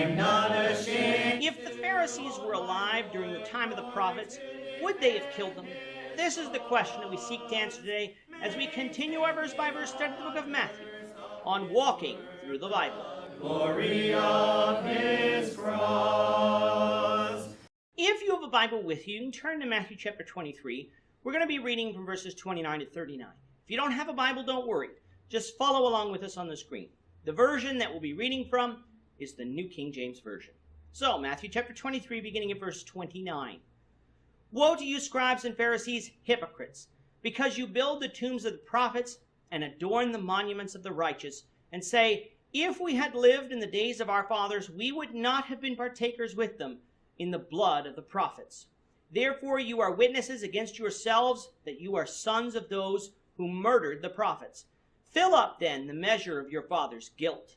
I'm not ashamed. If the Pharisees were alive during the time of the prophets, would they have killed them? This is the question that we seek to answer today as we continue our verse-by-verse study of the book of Matthew on walking through the Bible. Glory of his cross. If you have a Bible with you, you can turn to Matthew chapter 23. We're going to be reading from verses 29 to 39. If you don't have a Bible, don't worry. Just follow along with us on the screen. The version that we'll be reading from is the New King James Version. So, Matthew chapter 23, beginning at verse 29. Woe to you, scribes and Pharisees, hypocrites, because you build the tombs of the prophets and adorn the monuments of the righteous, and say, if we had lived in the days of our fathers, we would not have been partakers with them in the blood of the prophets. Therefore you are witnesses against yourselves that you are sons of those who murdered the prophets. Fill up then the measure of your father's guilt.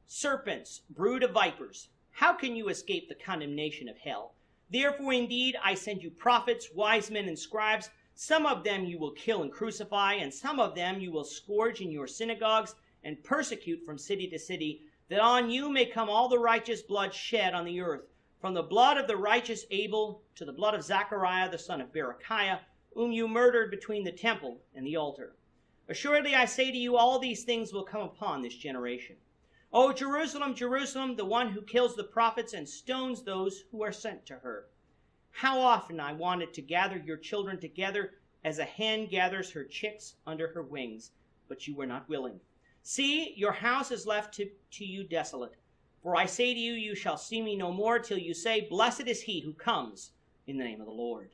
Serpents, brood of vipers, how can you escape the condemnation of hell? Therefore indeed I send you prophets, wise men, and scribes. Some of them you will kill and crucify, and some of them you will scourge in your synagogues and persecute from city to city, that on you may come all the righteous blood shed on the earth, from the blood of the righteous Abel to the blood of Zachariah the son of Berechiah, whom you murdered between the temple and the altar. Assuredly I say to you, all these things will come upon this generation. O Jerusalem, Jerusalem, the one who kills the prophets and stones those who are sent to her. How often I wanted to gather your children together as a hen gathers her chicks under her wings, but you were not willing. See, your house is left to you desolate. For I say to you, you shall see me no more till you say, blessed is he who comes in the name of the Lord.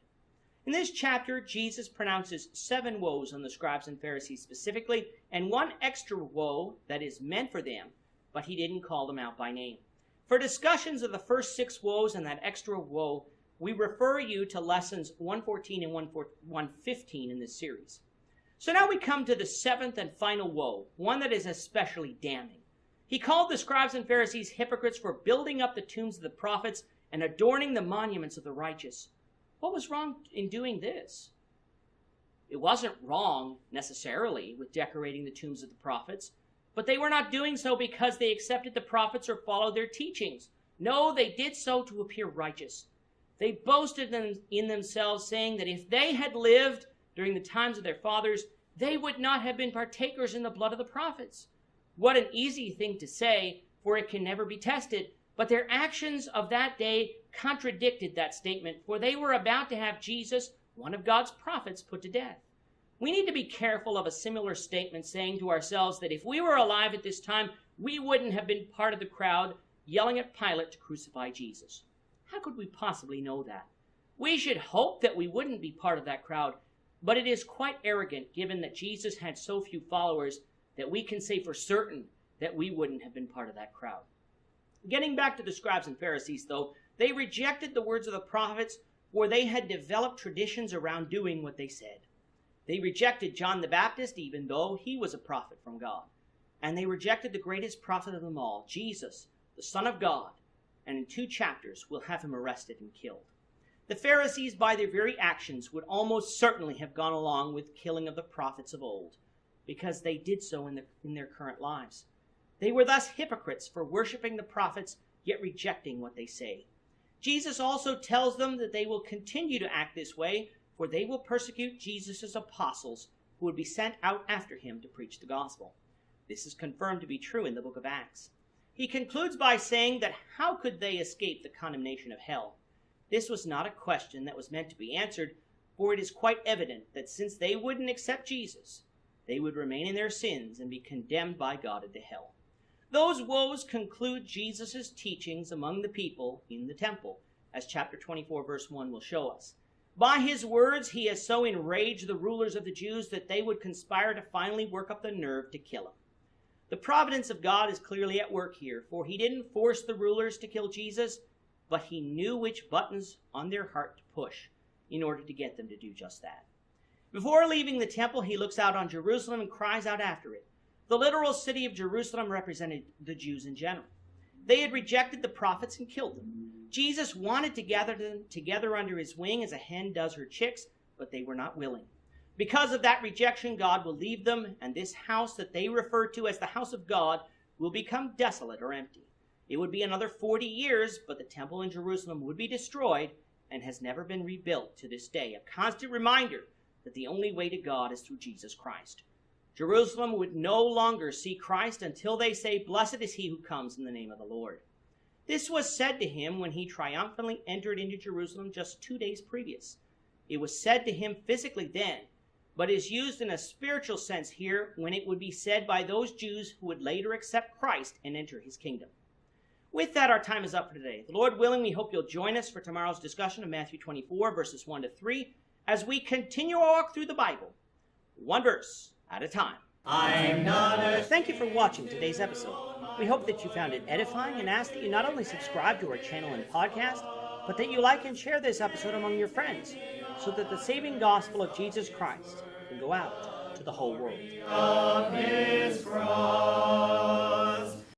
In this chapter, Jesus pronounces 7 woes on the scribes and Pharisees specifically, and 1 extra woe that is meant for them, but he didn't call them out by name. For discussions of the first 6 woes and that extra woe, we refer you to lessons 114 and 115 in this series. So now we come to the 7th and final woe, one that is especially damning. He called the scribes and Pharisees hypocrites for building up the tombs of the prophets and adorning the monuments of the righteous. What was wrong in doing this? It wasn't wrong necessarily with decorating the tombs of the prophets, but they were not doing so because they accepted the prophets or followed their teachings. No, they did so to appear righteous. They boasted in themselves, saying that if they had lived during the times of their fathers, they would not have been partakers in the blood of the prophets. What an easy thing to say, for it can never be tested. But their actions of that day contradicted that statement, for they were about to have Jesus, one of God's prophets, put to death. We need to be careful of a similar statement saying to ourselves that if we were alive at this time, we wouldn't have been part of the crowd yelling at Pilate to crucify Jesus. How could we possibly know that? We should hope that we wouldn't be part of that crowd, but it is quite arrogant given that Jesus had so few followers that we can say for certain that we wouldn't have been part of that crowd. Getting back to the scribes and Pharisees, though, they rejected the words of the prophets, for they had developed traditions around doing what they said. They rejected John the Baptist, even though he was a prophet from God. And they rejected the greatest prophet of them all, Jesus, the Son of God. And in 2 chapters, we'll have him arrested and killed. The Pharisees, by their very actions, would almost certainly have gone along with killing of the prophets of old, because they did so in their current lives. They were thus hypocrites for worshiping the prophets, yet rejecting what they say. Jesus also tells them that they will continue to act this way, for they will persecute Jesus' apostles, who would be sent out after him to preach the gospel. This is confirmed to be true in the book of Acts. He concludes by saying that how could they escape the condemnation of hell? This was not a question that was meant to be answered, for it is quite evident that since they wouldn't accept Jesus, they would remain in their sins and be condemned by God into hell. Those woes conclude Jesus' teachings among the people in the temple, as chapter 24, verse 1 will show us. By his words, he has so enraged the rulers of the Jews that they would conspire to finally work up the nerve to kill him. The providence of God is clearly at work here, for he didn't force the rulers to kill Jesus, but he knew which buttons on their heart to push in order to get them to do just that. Before leaving the temple, he looks out on Jerusalem and cries out after it. The literal city of Jerusalem represented the Jews in general. They had rejected the prophets and killed them. Jesus wanted to gather them together under his wing as a hen does her chicks, but they were not willing. Because of that rejection, God will leave them, and this house that they refer to as the house of God will become desolate or empty. It would be another 40 years, but the temple in Jerusalem would be destroyed and has never been rebuilt to this day, a constant reminder that the only way to God is through Jesus Christ. Jerusalem would no longer see Christ until they say, "Blessed is he who comes in the name of the Lord." This was said to him when he triumphantly entered into Jerusalem just 2 days previous. It was said to him physically then, but is used in a spiritual sense here when it would be said by those Jews who would later accept Christ and enter his kingdom. With that, our time is up for today. The Lord willing, we hope you'll join us for tomorrow's discussion of Matthew 24, verses 1 to 3, as we continue our walk through the Bible, one verse at a time. I'm not ashamed. Thank you for watching today's episode. We hope that you found it edifying and ask that you not only subscribe to our channel and podcast, but that you like and share this episode among your friends, so that the saving gospel of Jesus Christ can go out to the whole world. Of his cross.